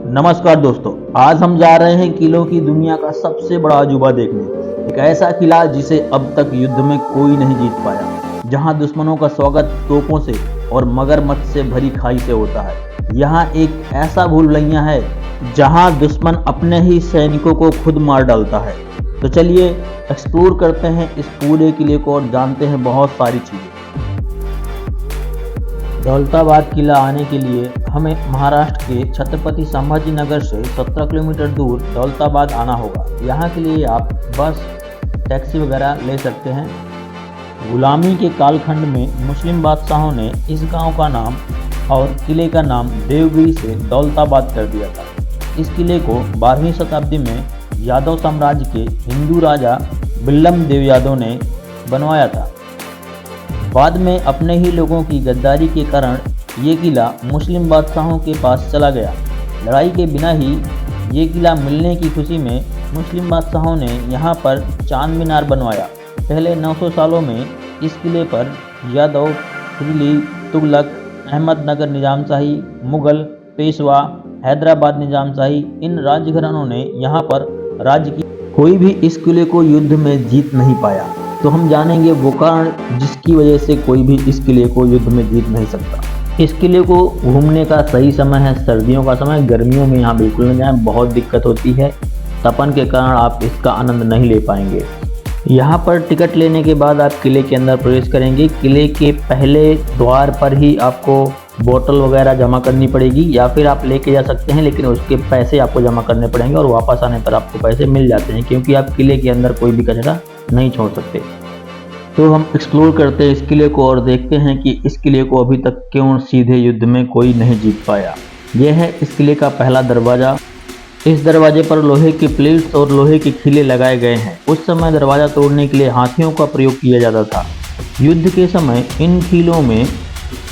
नमस्कार दोस्तों, आज हम जा रहे हैं किलों की दुनिया का सबसे बड़ा अजूबा देखने। एक ऐसा किला जिसे अब तक युद्ध में कोई नहीं जीत पाया, जहां दुश्मनों का स्वागत तोपों से और मगरमच्छ से भरी खाई से होता है। यहाँ एक ऐसा भूल भुलैया है जहां दुश्मन अपने ही सैनिकों को खुद मार डालता है। तो चलिए एक्सप्लोर करते हैं इस पूरे किले को और जानते हैं बहुत सारी चीज़ें। दौलताबाद किला आने के लिए हमें महाराष्ट्र के छत्रपति संभाजी नगर से 17 किलोमीटर दूर दौलताबाद आना होगा। यहाँ के लिए आप बस, टैक्सी वगैरह ले सकते हैं। गुलामी के कालखंड में मुस्लिम बादशाहों ने इस गांव का नाम और किले का नाम देवगिरी से दौलताबाद कर दिया था। इस किले को 12वीं शताब्दी में यादव साम्राज्य के हिंदू राजा बिल्लम देव यादव ने बनवाया था। बाद में अपने ही लोगों की गद्दारी के कारण ये किला मुस्लिम बादशाहों के पास चला गया। लड़ाई के बिना ही ये किला मिलने की खुशी में मुस्लिम बादशाहों ने यहाँ पर चांद मीनार बनवाया। पहले 900 सालों में इस किले पर यादव, दिल्ली, तुगलक, अहमदनगर निजामशाही, मुगल, पेशवा, हैदराबाद निजामशाही, इन राजघरानों ने यहाँ पर राज्य की। कोई भी इस किले को युद्ध में जीत नहीं पाया। तो हम जानेंगे वो कारण जिसकी वजह से कोई भी इस किले को युद्ध में जीत नहीं सकता। इस किले को घूमने का सही समय है सर्दियों का समय। गर्मियों में यहाँ बिल्कुल न जाएं, बहुत दिक्कत होती है। तपन के कारण आप इसका आनंद नहीं ले पाएंगे। यहाँ पर टिकट लेने के बाद आप किले के अंदर प्रवेश करेंगे। किले के पहले द्वार पर ही आपको बोतल वगैरह जमा करनी पड़ेगी, या फिर आप लेके जा सकते हैं, लेकिन उसके पैसे आपको जमा करने पड़ेंगे और वापस आने पर आपको पैसे मिल जाते हैं, क्योंकि आप किले के अंदर कोई भी कचरा नहीं छोड़ सकते। तो हम एक्सप्लोर करते हैं इस किले को और देखते हैं कि इस किले को अभी तक क्यों सीधे युद्ध में कोई नहीं जीत पाया। यह है इस किले का पहला दरवाज़ा। इस दरवाजे पर लोहे की प्लेट्स और लोहे के खिले लगाए गए हैं। उस समय दरवाज़ा तोड़ने के लिए हाथियों का प्रयोग किया जाता था। युद्ध के समय इन खिलों में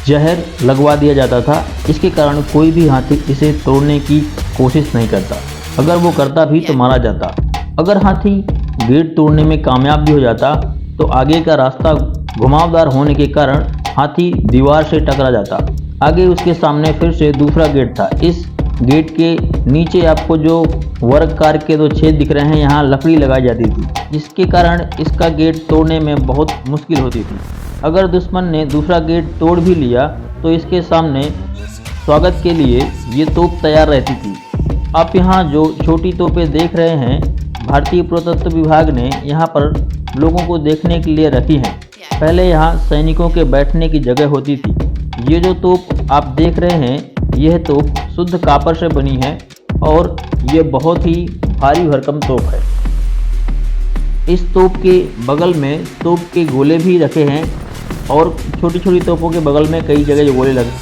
जहर लगवा दिया जाता था। इसके कारण कोई भी हाथी इसे तोड़ने की कोशिश नहीं करता। अगर वो करता भी तो मारा जाता। अगर हाथी गेट तोड़ने में कामयाब भी हो जाता तो आगे का रास्ता घुमावदार होने के कारण हाथी दीवार से टकरा जाता। आगे उसके सामने फिर से दूसरा गेट था। इस गेट के नीचे आपको जो वर्गाकार के 2 छेद दिख रहे हैं, यहाँ लकड़ी लगाई जाती थी, जिसके कारण इसका गेट तोड़ने में बहुत मुश्किल होती थी। अगर दुश्मन ने दूसरा गेट तोड़ भी लिया तो इसके सामने स्वागत के लिए ये तोप तैयार रहती थी। आप यहाँ जो छोटी तोपें देख रहे हैं, भारतीय पुरातत्व विभाग ने यहाँ पर लोगों को देखने के लिए रखी हैं। पहले यहाँ सैनिकों के बैठने की जगह होती थी। ये जो तोप आप देख रहे हैं, यह तोप शुद्ध कॉपर से बनी है और ये बहुत ही भारी भरकम तोप है। इस तोप के बगल में तोप के गोले भी रखे हैं और छोटी छोटी तोपों के बगल में कई जगह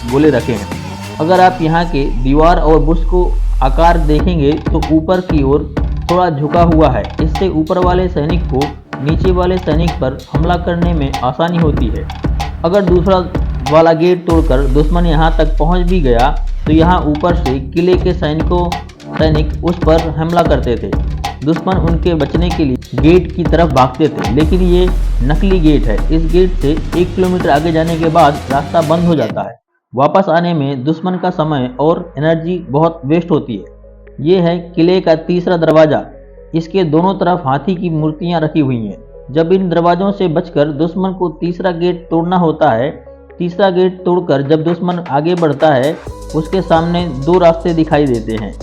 गोले रखे हैं। अगर आप यहाँ के दीवार और बुर्ज को आकार देखेंगे तो ऊपर की ओर थोड़ा झुका हुआ है। इससे ऊपर वाले सैनिक को नीचे वाले सैनिक पर हमला करने में आसानी होती है। अगर दूसरा वाला गेट तोड़कर दुश्मन यहाँ तक पहुँच भी गया तो यहाँ ऊपर से किले के सैनिक उस पर हमला करते थे। दुश्मन उनके बचने के लिए गेट की तरफ भागते थे, लेकिन ये नकली गेट है। इस गेट से 1 किलोमीटर आगे जाने के बाद रास्ता बंद हो जाता है। वापस आने में दुश्मन का समय और एनर्जी बहुत वेस्ट होती है। ये है किले का तीसरा दरवाज़ा। इसके दोनों तरफ हाथी की मूर्तियां रखी हुई हैं। जब इन दरवाजों से बचकर दुश्मन को तीसरा गेट तोड़ना होता है, तीसरा गेट तोड़कर जब दुश्मन आगे बढ़ता है, उसके सामने 2 रास्ते दिखाई देते हैं।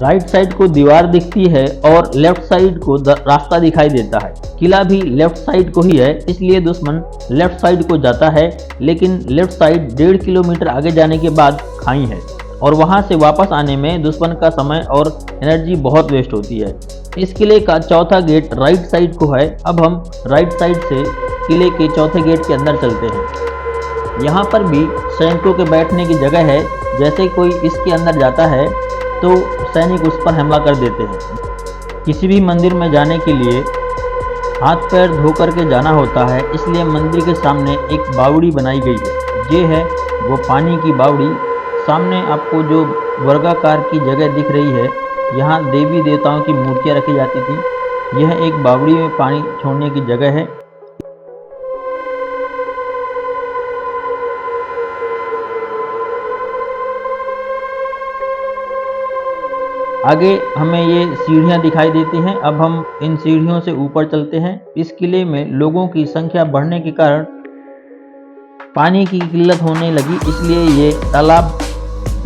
राइट साइड को दीवार दिखती है और लेफ्ट साइड को रास्ता दिखाई देता है। किला भी लेफ्ट साइड को ही है, इसलिए दुश्मन लेफ्ट साइड को जाता है, लेकिन लेफ्ट साइड 1.5 किलोमीटर आगे जाने के बाद खाई है और वहां से वापस आने में दुश्मन का समय और एनर्जी बहुत वेस्ट होती है। इस किले का चौथा गेट राइट साइड को है। अब हम राइट साइड से किले के चौथे गेट के अंदर चलते हैं। यहाँ पर भी सैनिकों के बैठने की जगह है। जैसे कोई इसके अंदर जाता है तो सैनिक उस पर हमला कर देते हैं। किसी भी मंदिर में जाने के लिए हाथ पैर धो करके जाना होता है, इसलिए मंदिर के सामने एक बावड़ी बनाई गई है। ये है वो पानी की बावड़ी। सामने आपको जो वर्गाकार की जगह दिख रही है, यहाँ देवी देवताओं की मूर्तियाँ रखी जाती थी। यह एक बावड़ी में पानी छोड़ने की जगह है। आगे हमें ये सीढ़ियाँ दिखाई देती हैं। अब हम इन सीढ़ियों से ऊपर चलते हैं। इस किले में लोगों की संख्या बढ़ने के कारण पानी की किल्लत होने लगी, इसलिए ये तालाब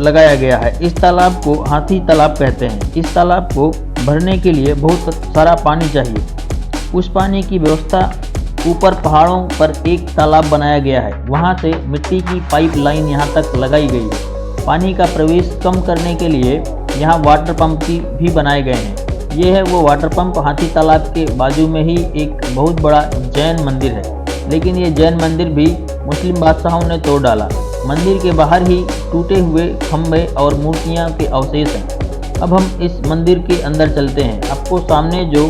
लगाया गया है। इस तालाब को हाथी तालाब कहते हैं। इस तालाब को भरने के लिए बहुत सारा पानी चाहिए। उस पानी की व्यवस्था ऊपर पहाड़ों पर एक तालाब बनाया गया है, वहाँ से मिट्टी की पाइप लाइन यहाँ तक लगाई गई है। पानी का प्रवेश कम करने के लिए यहाँ वाटर पंप भी बनाए गए हैं। ये है वो वाटर पंप। हाथी तालाब के बाजू में ही एक बहुत बड़ा जैन मंदिर है, लेकिन ये जैन मंदिर भी मुस्लिम बादशाहों ने तोड़ डाला। मंदिर के बाहर ही टूटे हुए खंभे और मूर्तियाँ के अवशेष हैं। अब हम इस मंदिर के अंदर चलते हैं। आपको सामने जो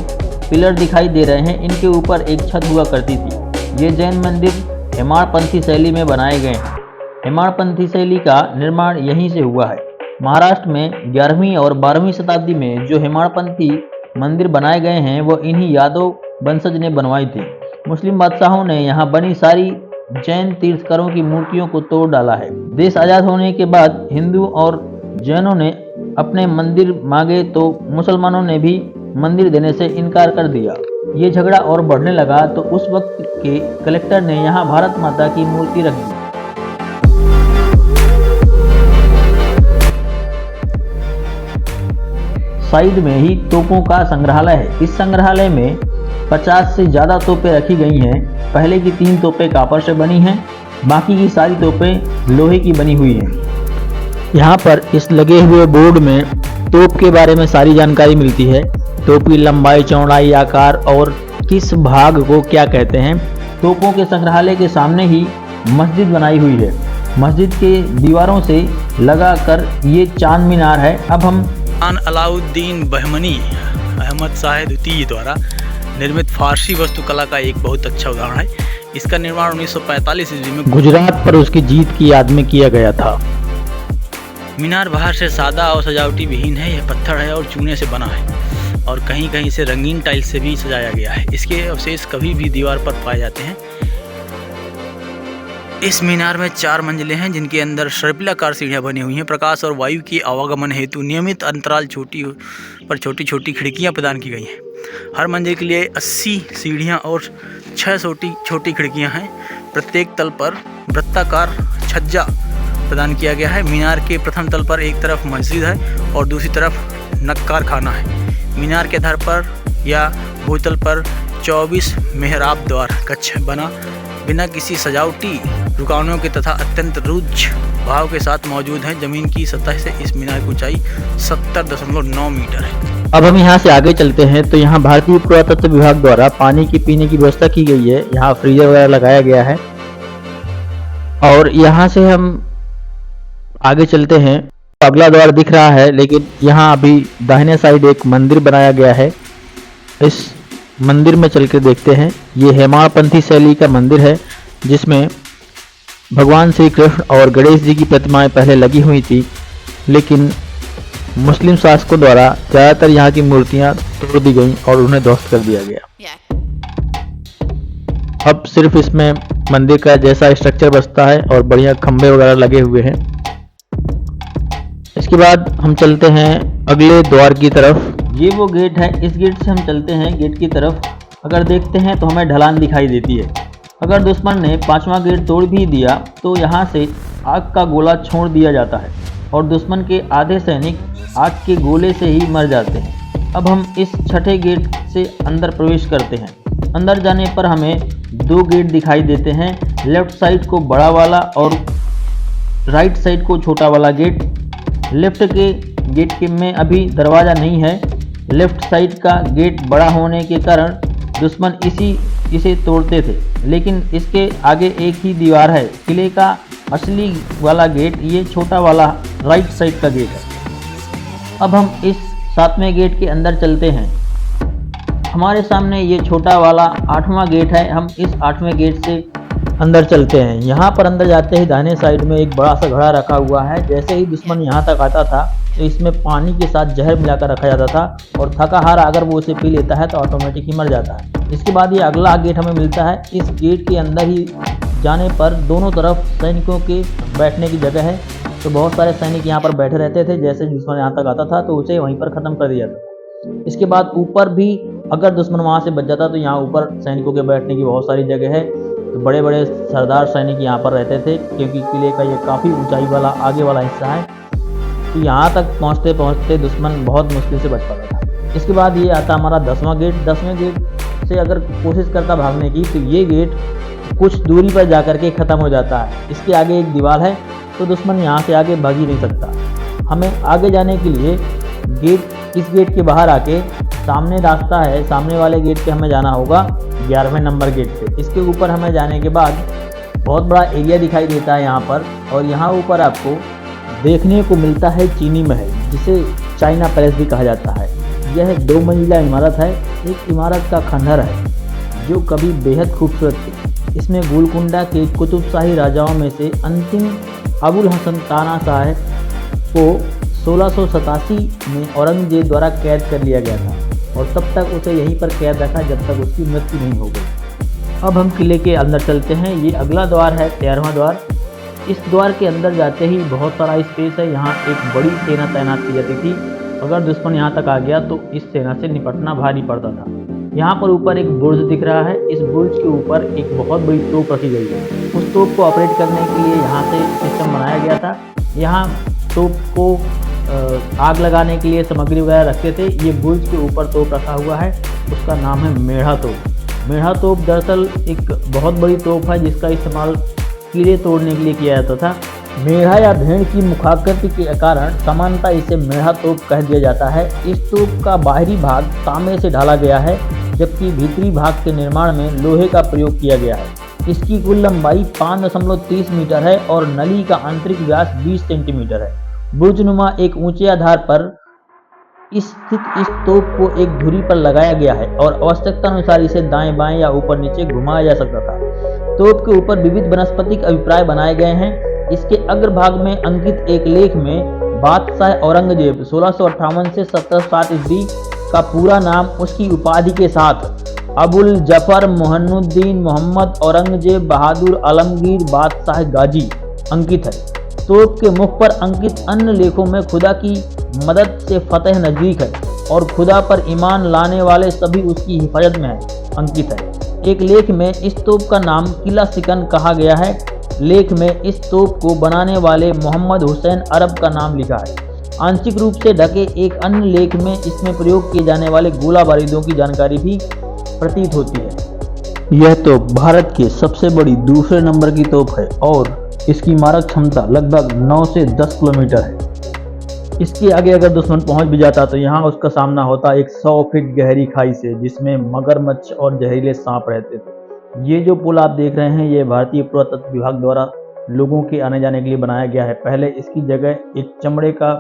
पिलर दिखाई दे रहे हैं, इनके ऊपर एक छत हुआ करती थी। ये जैन मंदिर हेमाड़पंथी शैली में बनाए गए हैं। हेमाड़पंथी शैली का निर्माण यहीं से हुआ है। महाराष्ट्र में 11वीं और 12वीं शताब्दी में जो हेमाड़पंथी मंदिर बनाए गए हैं, वो इन्हीं यादव वंशज ने बनवाई थी। मुस्लिम बादशाहों ने यहाँ बनी सारी जैन तीर्थंकरों की मूर्तियों को तोड़ डाला है। देश आज़ाद होने के बाद हिंदू और जैनों ने अपने मंदिर मांगे तो मुसलमानों ने भी मंदिर देने से इनकार कर दिया। ये झगड़ा और बढ़ने लगा तो उस वक्त के कलेक्टर ने यहाँ भारत माता की मूर्ति रख दी। साइड में ही तोपों का संग्रहालय है। इस संग्रहालय में 50 से ज़्यादा तोपें रखी गई हैं। पहले की 3 तोपें कॉपर से बनी हैं, बाकी की सारी तोपें लोहे की बनी हुई हैं। यहाँ पर इस लगे हुए बोर्ड में तोप के बारे में सारी जानकारी मिलती है। तोप की लंबाई, चौड़ाई, आकार और किस भाग को क्या कहते हैं। तोपों के संग्रहालय के सामने ही मस्जिद बनाई हुई है। मस्जिद के दीवारों से लगा कर ये चांद मीनार है। अब हम अलाउद्दीन बहमनी अहमद शाह द्वितीय द्वारा निर्मित फारसी वास्तुकला का एक बहुत अच्छा उदाहरण है। इसका निर्माण 1945 ईस्वी में गुजरात पर उसकी जीत की याद में किया गया था। मीनार बाहर से सादा और सजावटी विहीन है। यह पत्थर है और चूने से बना है और कहीं कहीं से रंगीन टाइल्स से भी सजाया गया है। इसके अवशेष कभी भी दीवार पर पाए जाते हैं। इस मीनार में 4 मंजिलें हैं, जिनके अंदर सर्पिलाकार सीढ़ियां बनी हुई हैं। प्रकाश और वायु के आवागमन हेतु नियमित अंतराल छोटी छोटी खिड़कियां प्रदान की गई हैं। हर मंजिल के लिए 80 सीढ़ियां और 6 छोटी खिड़कियां हैं। प्रत्येक तल पर वृत्ताकार छज्जा प्रदान किया गया है। मीनार के प्रथम तल पर एक तरफ मस्जिद है और दूसरी तरफ नक्कार खाना है। मीनार के आधार पर या भूतल पर 24 मेहराब द्वार कक्ष बना बिना किसी सजावटी रुकावटों के तथा अत्यंत रुद्र भाव के साथ मौजूद है। जमीन की सतह से इस मीनार की ऊंचाई 70.9 मीटर है। अब हम यहाँ से आगे चलते हैं तो यहाँ भारतीय पुरातत्व विभाग द्वारा पानी की पीने की व्यवस्था की गई है। यहाँ फ्रीजर वगैरह लगाया गया है। और यहाँ से हम आगे चलते हैं। अगला द्वार दिख रहा है, लेकिन यहाँ अभी दाहिने साइड एक मंदिर बनाया गया है। इस मंदिर में चल के देखते हैं। ये हेमाड़पंथी शैली का मंदिर है, जिसमें भगवान श्री कृष्ण और गणेश जी की प्रतिमाएं पहले लगी हुई थी, लेकिन मुस्लिम शासकों द्वारा ज़्यादातर यहाँ की मूर्तियाँ तोड़ दी गईं और उन्हें ध्वस्त कर दिया गया। अब सिर्फ इसमें मंदिर का जैसा स्ट्रक्चर बचता है और बढ़िया खंभे वगैरह लगे हुए हैं। इसके बाद हम चलते हैं अगले द्वार की तरफ। ये वो गेट है। इस गेट से हम चलते हैं गेट की तरफ। अगर देखते हैं तो हमें ढलान दिखाई देती है। अगर दुश्मन ने 5वां गेट तोड़ भी दिया तो यहाँ से आग का गोला छोड़ दिया जाता है और दुश्मन के आधे सैनिक आग के गोले से ही मर जाते हैं। अब हम इस 6ठे गेट से अंदर प्रवेश करते हैं। अंदर जाने पर हमें 2 गेट दिखाई देते हैं। लेफ्ट साइड को बड़ा वाला और राइट साइड को छोटा वाला गेट। लेफ्ट के गेट के में अभी दरवाज़ा नहीं है। लेफ्ट साइड का गेट बड़ा होने के कारण दुश्मन इसे तोड़ते थे, लेकिन इसके आगे एक ही दीवार है। किले का असली वाला गेट ये छोटा वाला राइट साइड का गेट है। अब हम इस 7वें गेट के अंदर चलते हैं। हमारे सामने ये छोटा वाला 8वां गेट है। हम इस 8वें गेट से अंदर चलते हैं। यहाँ पर अंदर जाते ही दाहिने साइड में एक बड़ा सा घड़ा रखा हुआ है। जैसे ही दुश्मन यहाँ तक आता था तो इसमें पानी के साथ जहर मिलाकर रखा जाता था और थकाहारा अगर वो उसे पी लेता है तो ऑटोमेटिक ही मर जाता है। इसके बाद ये अगला गेट हमें मिलता है। इस गेट के अंदर ही जाने पर दोनों तरफ सैनिकों के बैठने की जगह है। तो बहुत सारे सैनिक यहाँ पर बैठे रहते थे। जैसे दुश्मन यहाँ तक आता था तो उसे वहीं पर ख़त्म कर दिया जाता था। इसके बाद ऊपर भी अगर दुश्मन वहाँ से बच जाता तो यहाँ ऊपर सैनिकों के बैठने की बहुत सारी जगह है। तो बड़े बड़े सरदार सैनिक यहाँ पर रहते थे, क्योंकि किले का ये काफ़ी ऊंचाई वाला आगे वाला हिस्सा है। तो यहाँ तक पहुँचते पहुँचते दुश्मन बहुत मुश्किल से बच पाता था। इसके बाद ये आता हमारा 10वां गेट। 10वें गेट से अगर कोशिश करता भागने की तो ये गेट कुछ दूरी पर जाकर के ख़त्म हो जाता है। इसके आगे एक दीवार है, तो दुश्मन यहाँ से आगे भाग ही नहीं सकता। हमें आगे जाने के लिए इस गेट के बाहर आके सामने रास्ता है, सामने वाले गेट पे हमें जाना होगा 11वें नंबर गेट पे। इसके ऊपर हमें जाने के बाद बहुत बड़ा एरिया दिखाई देता है यहाँ पर, और यहाँ ऊपर आपको देखने को मिलता है चीनी महल, जिसे चाइना पैलेस भी कहा जाता है। यह 2 मंजिला इमारत है। एक इमारत का खंडहर है जो कभी बेहद खूबसूरत थी। इसमें गोलकुंडा के कुतुबशाही राजाओं में से अंतिम अबुल हसन ताना साहब को 1687 में औरंगजेब द्वारा कैद कर लिया गया था, और तब तक उसे यहीं पर कैद रखा जब तक उसकी मृत्यु नहीं हो गई। अब हम किले के अंदर चलते हैं। ये अगला द्वार है 13वां द्वार। इस द्वार के अंदर जाते ही बहुत सारा स्पेस है। यहाँ एक बड़ी सेना तैनात की जाती थी। अगर दुश्मन यहाँ तक आ गया तो इस सेना से निपटना भारी पड़ता था। यहाँ पर ऊपर एक बुर्ज दिख रहा है। इस बुर्ज के ऊपर एक बहुत बड़ी तोप रखी गई है। उस तोप को ऑपरेट करने के लिए यहाँ से सिस्टम बनाया गया था। यहाँ तोप को आग लगाने के लिए सामग्री वगैरह रखते थे। ये बुर्ज के ऊपर तोप रखा हुआ है, उसका नाम है मेढ़ा तोप। मेढ़ा तोप दरअसल एक बहुत बड़ी तोप है जिसका इस्तेमाल कीड़े तोड़ने के लिए किया जाता था। मेढ़ा या भेड़ की मुखाकृति के कारण सामान्यतः इसे मेढ़ा तोप कह दिया जाता है। इस तोप का बाहरी भाग तांबे से ढाला गया है, जबकि भीतरी भाग के निर्माण में लोहे का प्रयोग किया गया है। इसकी कुल लंबाई 5.30 मीटर है और नली का आंतरिक व्यास 20 सेंटीमीटर है। बुर्जनुमा एक ऊंचे आधार पर स्थित इस तोप को एक धुरी पर लगाया गया है और आवश्यकता अनुसार इसे दाएं बाएं या ऊपर नीचे घुमाया जा सकता था। तोप के ऊपर विविध वनस्पतिक अभिप्राय बनाए गए हैं। इसके अग्रभाग में अंकित एक लेख में बादशाह औरंगजेब 1658 से 1760 ईस्वी का पूरा नाम उसकी उपाधि के साथ अबुल जफर मोहनुद्दीन मोहम्मद औरंगजेब बहादुर आलमगीर बादशाह गाजी अंकित है। तोप के मुख पर अंकित अन्य लेखों में खुदा की मदद से फतेह नजदीक है और खुदा पर ईमान लाने वाले सभी उसकी हिफाजत में है अंकित है। एक लेख में इस तोप का नाम किला सिकन कहा गया है। लेख में इस तोप को बनाने वाले मोहम्मद हुसैन अरब का नाम लिखा है। आंशिक रूप से ढके एक अन्य लेख में इसमें प्रयोग किए जाने वाले गोला बारूदों की जानकारी भी प्रतीत होती है। यह तोप भारत की सबसे बड़ी दूसरे नंबर की तोप है और इसकी मारक क्षमता लगभग 9 से 10 किलोमीटर है। इसके आगे अगर दुश्मन पहुंच भी जाता तो यहाँ उसका सामना होता एक 100 फीट गहरी खाई से, जिसमें मगरमच्छ और जहरीले सांप रहते थे। ये जो पुल आप देख रहे हैं ये भारतीय पुरातत्व विभाग द्वारा लोगों के आने जाने के लिए बनाया गया है। पहले इसकी जगह एक चमड़े का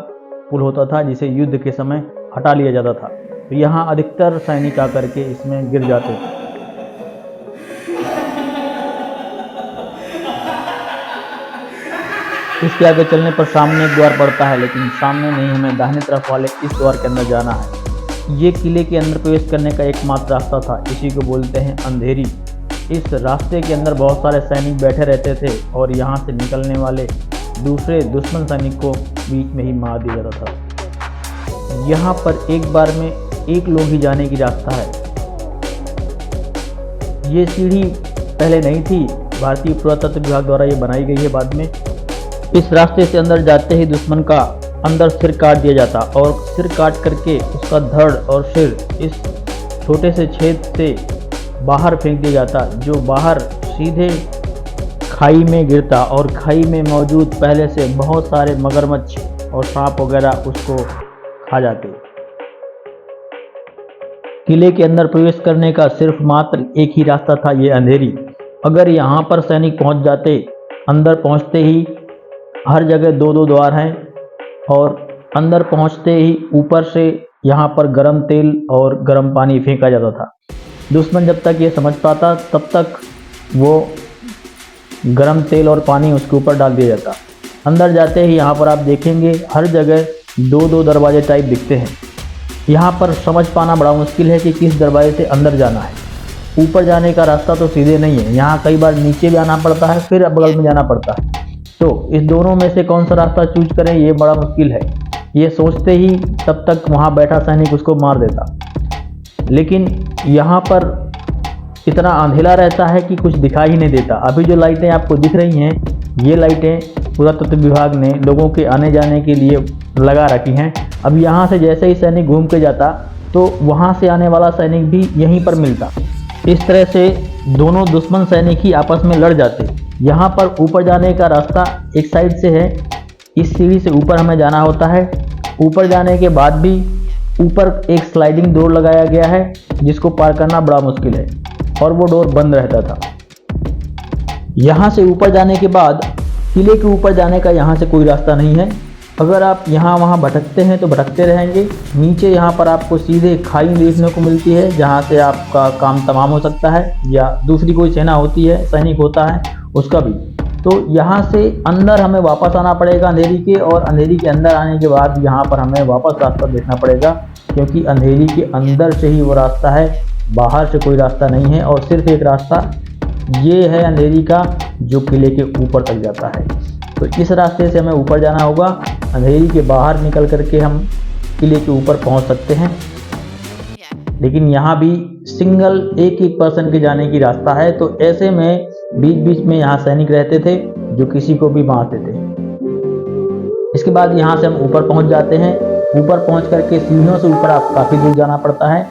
पुल होता था जिसे युद्ध के समय हटा लिया जाता था। तो यहाँ अधिकतर सैनिक आकर के इसमें गिर जाते थे। इसके आगे चलने पर सामने एक द्वार पड़ता है, लेकिन सामने नहीं, हमें दाहिने तरफ वाले इस द्वार के अंदर जाना है। ये किले के अंदर प्रवेश करने का एकमात्र रास्ता था। इसी को बोलते हैं अंधेरी। इस रास्ते के अंदर बहुत सारे सैनिक बैठे रहते थे और यहाँ से निकलने वाले दूसरे दुश्मन सैनिक को बीच में ही मार दिया जाता था। यहाँ पर एक बार में 1 लोग ही जाने की रास्ता है। ये सीढ़ी पहले नहीं थी, भारतीय पुरातत्व विभाग द्वारा ये बनाई गई है बाद में। इस रास्ते से अंदर जाते ही दुश्मन का अंदर सिर काट दिया जाता और सिर काट करके उसका धड़ और सिर इस छोटे से छेद से बाहर फेंक दिया जाता, जो बाहर सीधे खाई में गिरता और खाई में मौजूद पहले से बहुत सारे मगरमच्छ और सांप वगैरह उसको खा जाते। किले के अंदर प्रवेश करने का सिर्फ मात्र एक ही रास्ता था, ये अंधेरी। अगर यहाँ पर सैनिक पहुँच जाते, अंदर पहुँचते ही हर जगह 2-2 द्वार हैं और अंदर पहुंचते ही ऊपर से यहाँ पर गर्म तेल और गर्म पानी फेंका जाता था। दुश्मन जब तक ये समझ पाता तब तक वो गर्म तेल और पानी उसके ऊपर डाल दिया जाता। अंदर जाते ही यहाँ पर आप देखेंगे हर जगह 2-2 दरवाजे टाइप दिखते हैं। यहाँ पर समझ पाना बड़ा मुश्किल है कि किस दरवाजे से अंदर जाना है। ऊपर जाने का रास्ता तो सीधे नहीं है, यहाँ कई बार नीचे भी आना पड़ता है, फिर बगल में जाना पड़ता है। तो इस दोनों में से कौन सा रास्ता चूज करें ये बड़ा मुश्किल है। ये सोचते ही तब तक वहाँ बैठा सैनिक उसको मार देता, लेकिन यहाँ पर इतना अंधेरा रहता है कि कुछ दिखाई ही नहीं देता। अभी जो लाइटें आपको दिख रही हैं ये लाइटें पुरातत्व विभाग ने लोगों के आने जाने के लिए लगा रखी हैं। अब यहाँ से जैसे ही सैनिक घूम के जाता तो वहाँ से आने वाला सैनिक भी यहीं पर मिलता। इस तरह से दोनों दुश्मन सैनिक ही आपस में लड़ जाते। यहाँ पर ऊपर जाने का रास्ता एक साइड से है, इस सीढ़ी से ऊपर हमें जाना होता है। ऊपर जाने के बाद भी ऊपर एक स्लाइडिंग डोर लगाया गया है जिसको पार करना बड़ा मुश्किल है और वो डोर बंद रहता था। यहाँ से ऊपर जाने के बाद किले के ऊपर जाने का यहाँ से कोई रास्ता नहीं है। अगर आप यहाँ वहाँ भटकते हैं तो भटकते रहेंगे। नीचे यहाँ पर आपको सीधे खाई देखने को मिलती है जहाँ से आपका काम तमाम हो सकता है, या दूसरी कोई सेना होती है, सैनिक होता है उसका भी। तो यहाँ से अंदर हमें वापस आना पड़ेगा अंधेरी के, और अंधेरी के अंदर आने के बाद यहाँ पर हमें वापस रास्ता देखना पड़ेगा, क्योंकि अंधेरी के अंदर से ही वो रास्ता है, बाहर से कोई रास्ता नहीं है। और सिर्फ एक रास्ता ये है अंधेरी का जो किले के ऊपर तक जाता है। तो इस रास्ते से हमें ऊपर जाना होगा। अंधेरी के बाहर निकल करके हम किले के ऊपर पहुंच सकते हैं, लेकिन यहाँ भी सिंगल एक पर्सन के जाने की रास्ता है। तो ऐसे में बीच बीच में यहाँ सैनिक रहते थे जो किसी को भी मारते थे। इसके बाद यहाँ से हम ऊपर पहुँच जाते हैं। ऊपर पहुँच करके सीढ़ियों से ऊपर आप काफ़ी दूर जाना पड़ता है।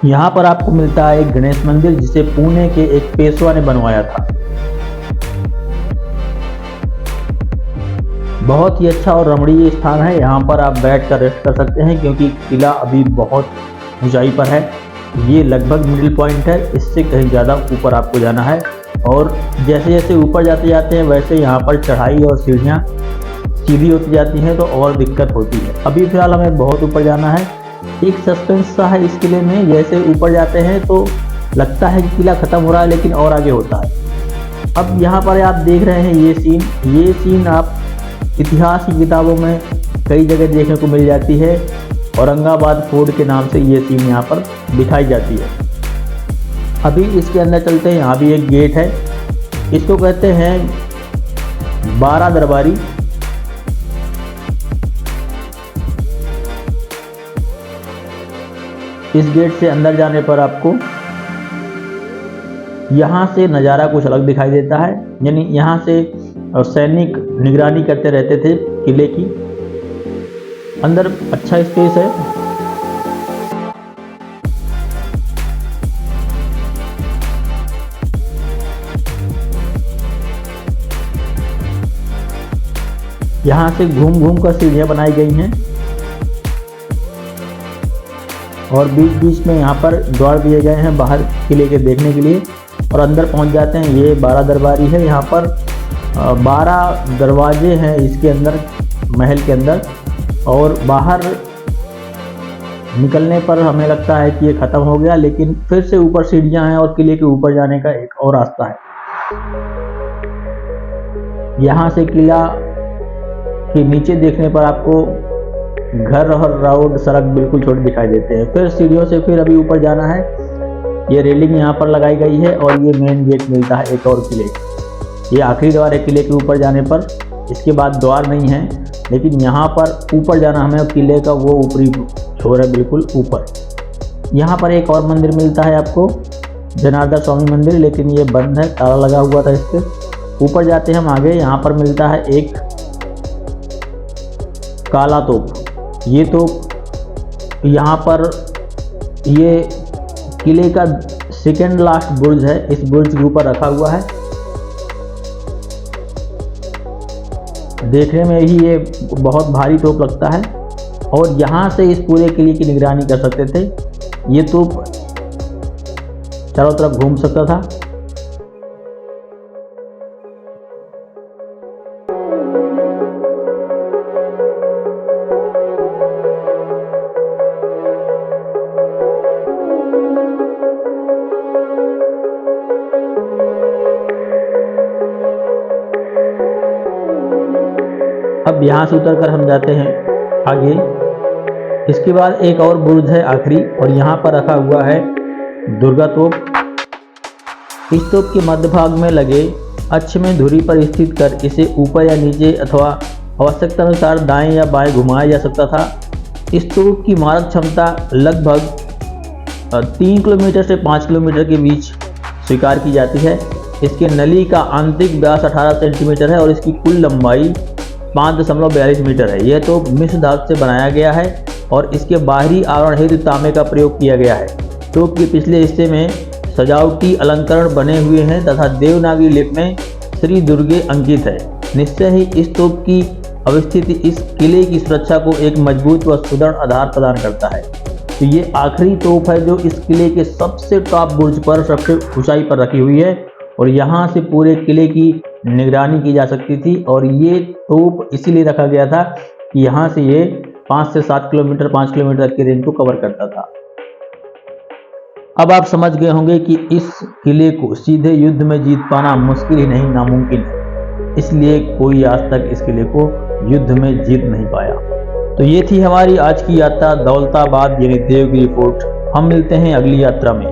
यहाँ पर आपको मिलता है एक गणेश मंदिर जिसे पुणे के एक पेशवा ने बनवाया था। बहुत ही अच्छा और रमणीय स्थान है। यहाँ पर आप बैठकर रेस्ट कर सकते हैं क्योंकि किला अभी बहुत ऊंचाई पर है। ये लगभग मिडिल पॉइंट है, इससे कहीं ज़्यादा ऊपर आपको जाना है। और जैसे जैसे ऊपर जाते जाते हैं वैसे यहाँ पर चढ़ाई और सीढ़ियाँ सीधी होती जाती हैं तो और दिक्कत होती है। अभी फ़िलहाल हमें बहुत ऊपर जाना है। एक सस्पेंस सा है इस किले में, जैसे ऊपर जाते हैं तो लगता है कि किला ख़त्म हो रहा है लेकिन और आगे होता है। अब यहाँ पर आप देख रहे हैं ये सीन आप इतिहास की किताबों में कई जगह देखने को मिल जाती है। औरंगाबाद फोर्ट के नाम से ये सीन यहाँ पर दिखाई जाती है। अभी इसके अंदर चलते हैं। यहाँ भी एक गेट है, इसको कहते हैं 12 दरबारी। इस गेट से अंदर जाने पर आपको यहाँ से नज़ारा कुछ अलग दिखाई देता है। यानी यहाँ से सैनिक निगरानी करते रहते थे किले की। अंदर अच्छा स्पेस है। यहाँ से घूम घूम कर सीढ़ियाँ बनाई गई हैं और बीच बीच में यहाँ पर द्वार दिए गए हैं बाहर किले के देखने के लिए। और अंदर पहुँच जाते हैं। ये 12 दरबारी है। यहाँ पर 12 दरवाजे हैं इसके अंदर, महल के अंदर। और बाहर निकलने पर हमें लगता है कि ये ख़त्म हो गया, लेकिन फिर से ऊपर सीढ़ियाँ हैं और किले के ऊपर जाने का एक और रास्ता है। यहाँ से किला के नीचे देखने पर आपको घर और रोड सड़क बिल्कुल छोटे दिखाई देते हैं। फिर सीढ़ियों से फिर अभी ऊपर जाना है। ये रेलिंग यहाँ पर लगाई गई है और ये मेन गेट मिलता है एक और किले। ये आखिरी द्वार है किले के ऊपर जाने पर। इसके बाद द्वार नहीं है, लेकिन यहाँ पर ऊपर जाना हमें किले का वो ऊपरी छोर है बिल्कुल ऊपर। यहाँ पर एक और मंदिर मिलता है आपको, जनार्दन स्वामी मंदिर, लेकिन ये बंद है, ताला लगा हुआ था इस पर। ऊपर जाते हैं हम आगे। यहाँ पर मिलता है एक काला तोप। ये तोप यहाँ पर ये किले का सेकेंड लास्ट बुर्ज है, इस बुर्ज के ऊपर रखा हुआ है। देखने में ही ये बहुत भारी तोप लगता है और यहाँ से इस पूरे किले की निगरानी कर सकते थे। ये तोप चारों तरफ घूम सकता था। अब यहाँ से उतरकर हम जाते हैं आगे। इसके बाद एक और बुर्ज है आखिरी, और यहाँ पर रखा हुआ है दुर्गा तोप। इस तोप के मध्य भाग में लगे अक्ष में धुरी पर स्थित कर इसे ऊपर या नीचे अथवा आवश्यकता अनुसार दाएं या बाएं घुमाया जा सकता था। इस तोप की मारक क्षमता लगभग 3 किलोमीटर से 5 किलोमीटर के बीच स्वीकार की जाती है। इसके नली का आंतरिक व्यास 18 सेंटीमीटर है और इसकी कुल लंबाई 5.42 मीटर है। यह तोप मिश्र धातु से बनाया गया है और इसके बाहरी आवरण हेतु तांबे का प्रयोग किया गया है। तोप के पिछले हिस्से में सजावटी अलंकरण बने हुए हैं तथा देवनागरी लिपि में श्री दुर्गे अंकित है। निश्चय ही इस तोप की अवस्थिति इस किले की सुरक्षा को एक मजबूत व सुदृढ़ आधार प्रदान करता है। तो ये आखिरी तोप है जो इस किले के सबसे टॉप बुर्ज पर सबसे ऊंचाई पर रखी हुई है और यहाँ से पूरे किले की निगरानी की जा सकती थी। और ये तोप इसीलिए रखा गया था कि यहाँ से ये 5 से 7 किलोमीटर 5 किलोमीटर की रेंज को कवर करता था। अब आप समझ गए होंगे कि इस किले को सीधे युद्ध में जीत पाना मुश्किल ही नहीं नामुमकिन है, इसलिए कोई आज तक इस किले को युद्ध में जीत नहीं पाया। तो ये थी हमारी आज की यात्रा दौलताबाद यानी देवगिरी फोर्ट। हम मिलते हैं अगली यात्रा में।